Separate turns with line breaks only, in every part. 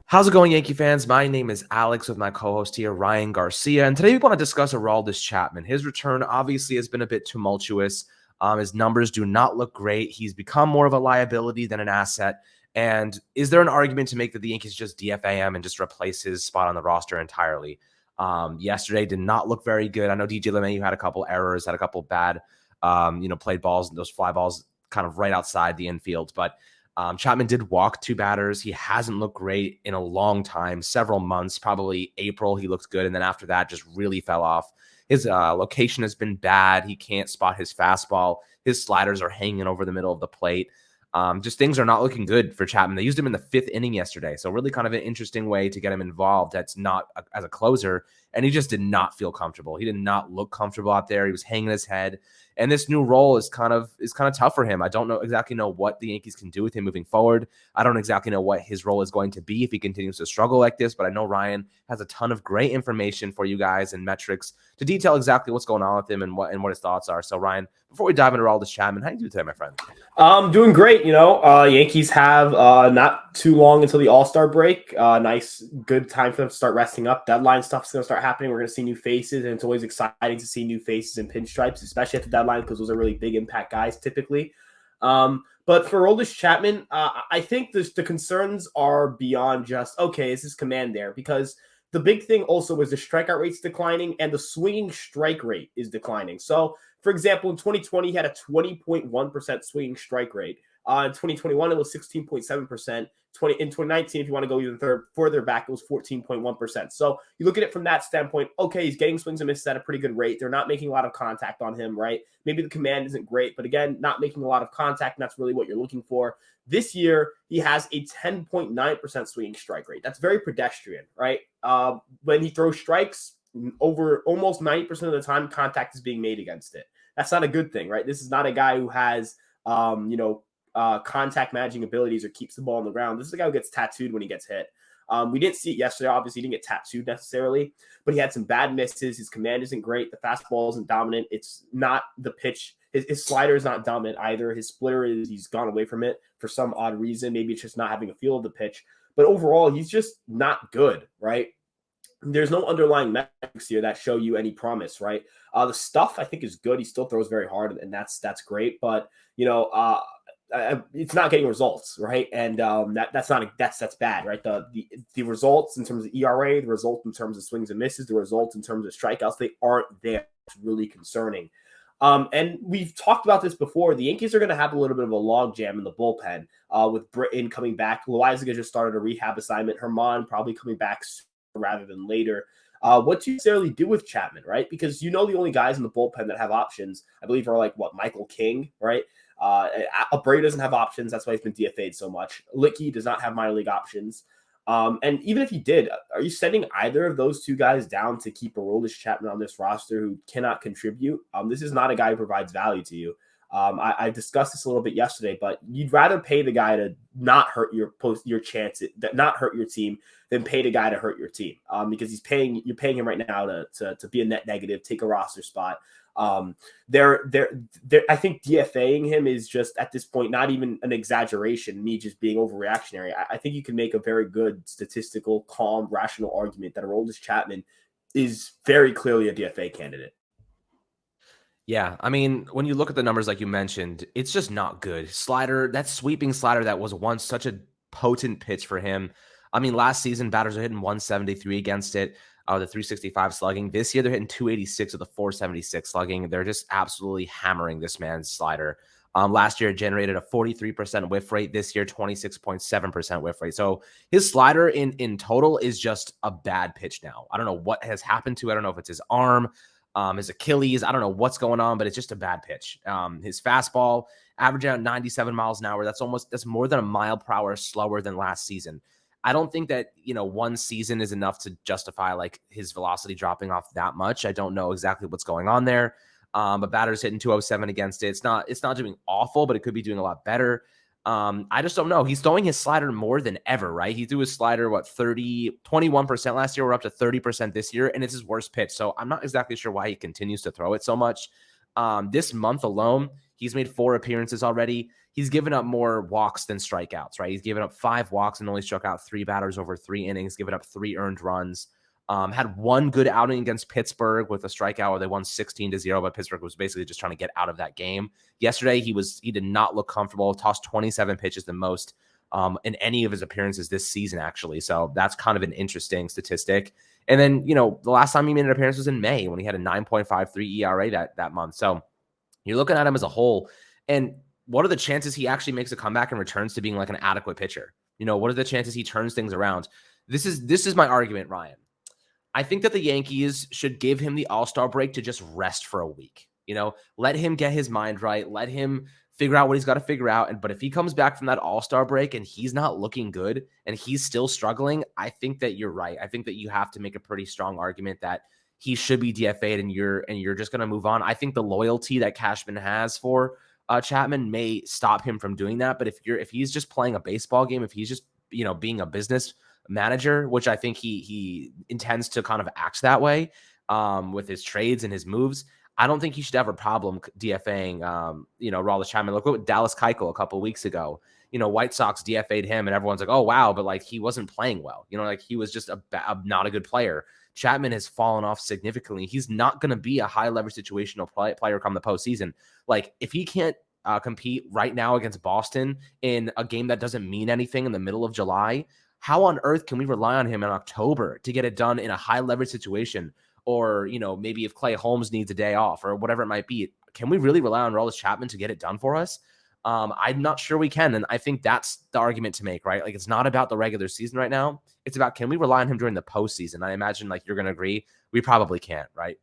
How's it going, Yankee fans? My name is Alex with my co-host here, Ryan Garcia, and today we want to discuss Aroldis Chapman. His return obviously has been a bit tumultuous. His numbers do not look great. He's become more of a liability than an asset. And is there an argument to make that the Yankees just DFA him and just replace his spot on the roster entirely? Yesterday did not look very good. I know DJ LeMahieu had a couple errors, had a couple bad, played balls, those fly balls kind of right outside the infield, but Chapman did walk two batters. He hasn't looked great in a long time, several months, probably April. He looked good. And then after that, just really fell off. His location has been bad. He can't spot his fastball. His sliders are hanging over the middle of the plate. Just things are not looking good for Chapman. They used him in the fifth inning yesterday. So really kind of an interesting way to get him involved. That's not as a closer. And he just did not feel comfortable. He did not look comfortable out there. He was hanging his head. And this new role is kind of tough for him. I don't exactly know what the Yankees can do with him moving forward. I don't exactly know what his role is going to be if he continues to struggle like this, but I know Ryan has a ton of great information for you guys and metrics to detail exactly what's going on with him and what his thoughts are. So Ryan, before we dive into Aroldis Chapman, how do you do today, my friend?
Doing great. Yankees have not too long until the All-Star break. Nice, good time for them to start resting up. Deadline stuff is going to start happening. We're going to see new faces, and it's always exciting to see new faces and pinstripes, especially at the deadline because those are really big impact guys typically. But for Aroldis Chapman, I think the concerns are beyond just, okay, is his command there? Because the big thing also is the strikeout rate's declining and the swinging strike rate is declining. So, for example, in 2020, he had a 20.1% swinging strike rate. In 2021, it was 16.7%. In 2019, if you want to go even further back, it was 14.1%. So you look at it from that standpoint, okay, he's getting swings and misses at a pretty good rate. They're not making a lot of contact on him, right? Maybe the command isn't great, but again, not making a lot of contact, and that's really what you're looking for. This year, he has a 10.9% swinging strike rate. That's very pedestrian, right? When he throws strikes, over almost 90% of the time, contact is being made against it. That's not a good thing, right? This is not a guy who has, contact managing abilities or keeps the ball on the ground. This is a guy who gets tattooed when he gets hit. We didn't see it yesterday. Obviously, he didn't get tattooed necessarily, but he had some bad misses. His command isn't great. The fastball isn't dominant. It's not the pitch. His slider is not dominant either. His splitter he's gone away from it for some odd reason. Maybe it's just not having a feel of the pitch. But overall, he's just not good, right? There's no underlying metrics here that show you any promise, right? The stuff I think is good. He still throws very hard, and that's great. But it's not getting results, right? And that's bad, right? The results in terms of ERA, the result in terms of swings and misses, the results in terms of strikeouts, they aren't there. It's really concerning. And we've talked about this before. The Yankees are going to have a little bit of a logjam in the bullpen with Britton coming back. Loizaga just started a rehab assignment. Herman probably coming back sooner rather than later. What do you necessarily do with Chapman, right? Because the only guys in the bullpen that have options, I believe, are Michael King, right? Abreu doesn't have options. That's why he's been DFA'd so much. Licky does not have minor league options. And even if he did, are you sending either of those two guys down to keep Aroldis Chapman on this roster who cannot contribute? This is not a guy who provides value to you. I discussed this a little bit yesterday, but you'd rather pay the guy to not hurt your chances, not hurt your team, than pay the guy to hurt your team. Because you're paying him right now to be a net negative, take a roster spot. I think DFAing him is just at this point not even an exaggeration, me just being overreactionary. I think you can make a very good statistical, calm, rational argument that Aroldis Chapman is very clearly a DFA candidate.
Yeah, I mean, when you look at the numbers like you mentioned, it's just not good. Slider, that sweeping slider that was once such a potent pitch for him. I mean, last season, batters are hitting 173 against it, the 365 slugging. This year, they're hitting 286 with a 476 slugging. They're just absolutely hammering this man's slider. Last year, it generated a 43% whiff rate. This year, 26.7% whiff rate. So his slider in total is just a bad pitch now. I don't know what has happened to it. I don't know if it's his arm, his Achilles. I don't know what's going on, but it's just a bad pitch. His fastball averaging out 97 miles an hour. That's more than a mile per hour slower than last season. I don't think that, one season is enough to justify his velocity dropping off that much. I don't know exactly what's going on there. But batter's hitting 207 against it. It's not doing awful, but it could be doing a lot better. I just don't know. He's throwing his slider more than ever, right? He threw his slider, 21% last year. We're up to 30% this year, and it's his worst pitch. So I'm not exactly sure why he continues to throw it so much. This month alone, he's made 4 appearances already. he's given up more walks than strikeouts, right? He's given up 5 walks and only struck out 3 batters over 3 innings, given up 3 earned runs. Had one good outing against Pittsburgh with a strikeout where they won 16-0, but Pittsburgh was basically just trying to get out of that game. Yesterday, he did not look comfortable, tossed 27 pitches, the most in any of his appearances this season, actually. So that's kind of an interesting statistic. And then, the last time he made an appearance was in May when he had a 9.53 ERA that month. So you're looking at him as a whole. And what are the chances he actually makes a comeback and returns to being like an adequate pitcher? What are the chances he turns things around? This is my argument, Ryan. I think that the Yankees should give him the All-Star break to just rest for a week. Let him get his mind right. Let him figure out what he's got to figure out. But if he comes back from that All-Star break and he's not looking good and he's still struggling, I think that you're right. I think that you have to make a pretty strong argument that he should be DFA'd and you're just going to move on. I think the loyalty that Cashman has for Chapman may stop him from doing that. But if he's just playing a baseball game, if he's just being a business manager, which I think he intends to kind of act that way with his trades and his moves, I don't think he should have a problem DFAing Aroldis Chapman. Look at Dallas Keuchel a couple of weeks ago. White Sox DFA'd him and everyone's like, oh wow, but like he wasn't playing well. Like he was just not a good player. Chapman has fallen off significantly. He's not going to be a high leverage situational player come the postseason. Like if he can't compete right now against Boston in a game that doesn't mean anything in the middle of July, how on earth can we rely on him in October to get it done in a high leverage situation? Or, maybe if Clay Holmes needs a day off or whatever it might be, can we really rely on Aroldis Chapman to get it done for us? I'm not sure we can. And I think that's the argument to make, right? Like, it's not about the regular season right now. It's about, can we rely on him during the postseason? I imagine like you're going to agree. We probably can't, right?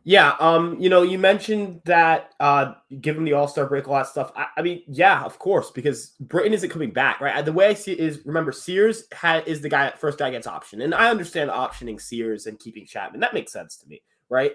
Yeah, you mentioned that give him the All-Star break, all that stuff. I mean, yeah, of course, because Britton isn't coming back, right? The way I see it is, remember, Sears is the first guy gets optioned, and I understand optioning Sears and keeping Chapman. That makes sense to me, right?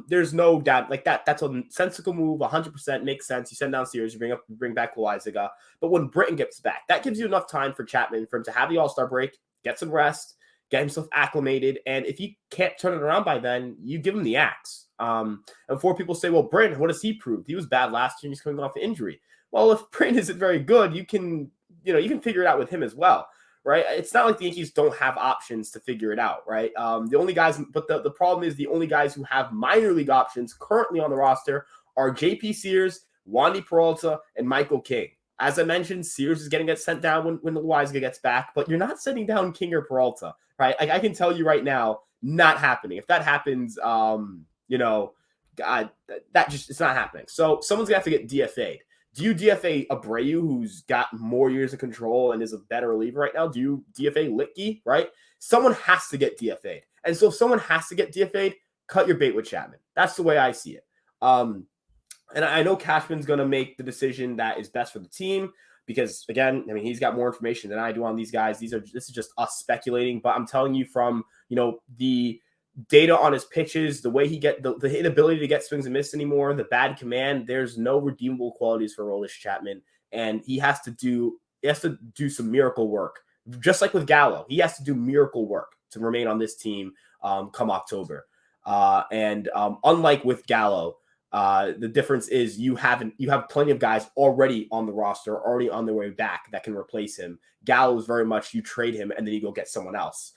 There's no doubt like that. That's a sensible move, 100% makes sense. You send down Sears, you bring back Loizaga, but when Britton gets back, that gives you enough time for Chapman for him to have the All-Star break, get some rest, get himself acclimated. And if he can't turn it around by then, you give him the axe. And before people say, well, Britton, what has he proved? He was bad last year and he's coming off an injury. Well, if Britton isn't very good, you can figure it out with him as well, right? It's not like the Yankees don't have options to figure it out, right? The only guys, but the problem is the only guys who have minor league options currently on the roster are JP Sears, Wandy Peralta, and Michael King. As I mentioned, Sears is getting sent down when Loizaga gets back, but you're not sending down King or Peralta, right? Like I can tell you right now, not happening. If that happens, God, it's not happening. So someone's gonna have to get DFA'd. Do you DFA Abreu, who's got more years of control and is a better reliever right now? Do you DFA Litke, right? Someone has to get DFA'd. And so if someone has to get DFA'd, cut your bait with Chapman. That's the way I see it. And I know Cashman's going to make the decision that is best for the team because, again, I mean, he's got more information than I do on these guys. This is just us speculating. But I'm telling you from, the data on his pitches, the way he the inability to get swings and miss anymore, the bad command, there's no redeemable qualities for Aroldis Chapman. And he has to do some miracle work. Just like with Gallo, he has to do miracle work to remain on this team come October. Unlike with Gallo, the difference is you have plenty of guys already on the roster, already on their way back that can replace him. Gallo is very much you trade him and then you go get someone else.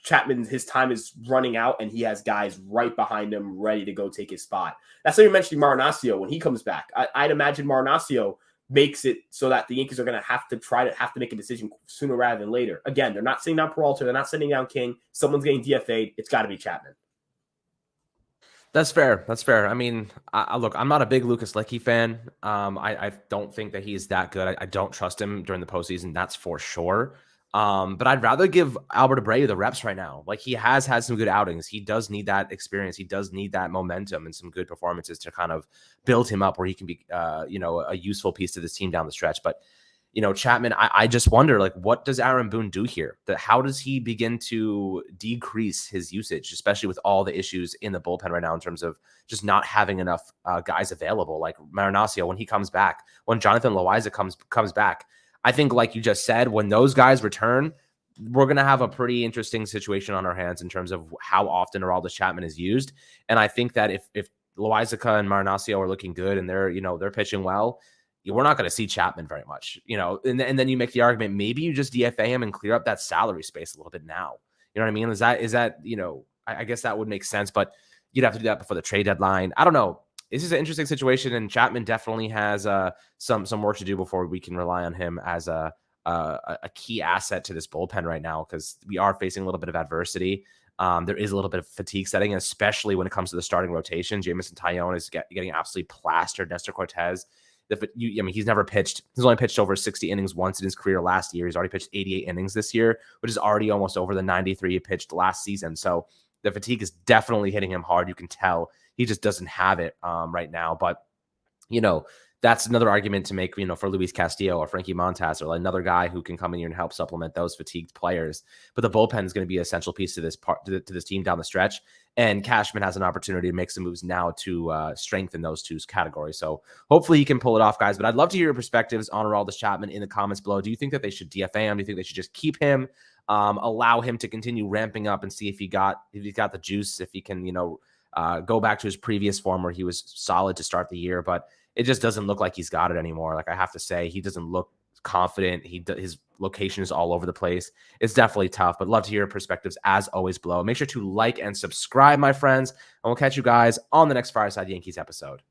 Chapman, his time is running out and he has guys right behind him ready to go take his spot. That's why you're mentioning Marinaccio when he comes back. I'd imagine Marinaccio makes it so that the Yankees are going to have to make a decision sooner rather than later. Again, they're not sending down Peralta. They're not sending down King. Someone's getting DFA'd. It's got to be Chapman.
That's fair. I mean, look, I'm not a big Lucas Luetge fan. I don't think that he's that good. I don't trust him during the postseason. That's for sure. But I'd rather give Albert Abreu the reps right now. Like he has had some good outings. He does need that experience. He does need that momentum and some good performances to kind of build him up where he can be, a useful piece to this team down the stretch. But Chapman, I just wonder, like, what does Aaron Boone do here? How does he begin to decrease his usage, especially with all the issues in the bullpen right now in terms of just not having enough guys available, like Marinaccio when he comes back, when Jonathan Loizaga comes back. I think, like you just said, when those guys return, we're going to have a pretty interesting situation on our hands in terms of how often Aroldis Chapman is used. And I think that if Loizaga and Marinaccio are looking good and they're pitching well, we're not going to see Chapman very much, and then you make the argument, maybe you just DFA him and clear up that salary space a little bit now. You know what I mean? Is that, I guess that would make sense, but you'd have to do that before the trade deadline. I don't know. This is an interesting situation, and Chapman definitely has some work to do before we can rely on him as a key asset to this bullpen right now, because we are facing a little bit of adversity. There is a little bit of fatigue setting, especially when it comes to the starting rotation. Jamison Tyone is getting absolutely plastered. Nestor Cortez, he's never pitched. He's only pitched over 60 innings once in his career last year. He's already pitched 88 innings this year, which is already almost over the 93 he pitched last season. So the fatigue is definitely hitting him hard. You can tell he just doesn't have it right now. But, that's another argument to make, for Luis Castillo or Frankie Montas, or another guy who can come in here and help supplement those fatigued players. But the bullpen is going to be an essential piece to to this team down the stretch. And Cashman has an opportunity to make some moves now to strengthen those two categories. So hopefully he can pull it off, guys. But I'd love to hear your perspectives on Aroldis Chapman in the comments below. Do you think that they should DFA him? Do you think they should just keep him, allow him to continue ramping up and see if he's got the juice, if he can, go back to his previous form where he was solid to start the year? But it just doesn't look like he's got it anymore. Like, I have to say, he doesn't look confident. His location is all over the place. It's definitely tough, but love to hear your perspectives as always below. Make sure to like and subscribe, my friends, and we'll catch you guys on the next Fireside Yankees episode.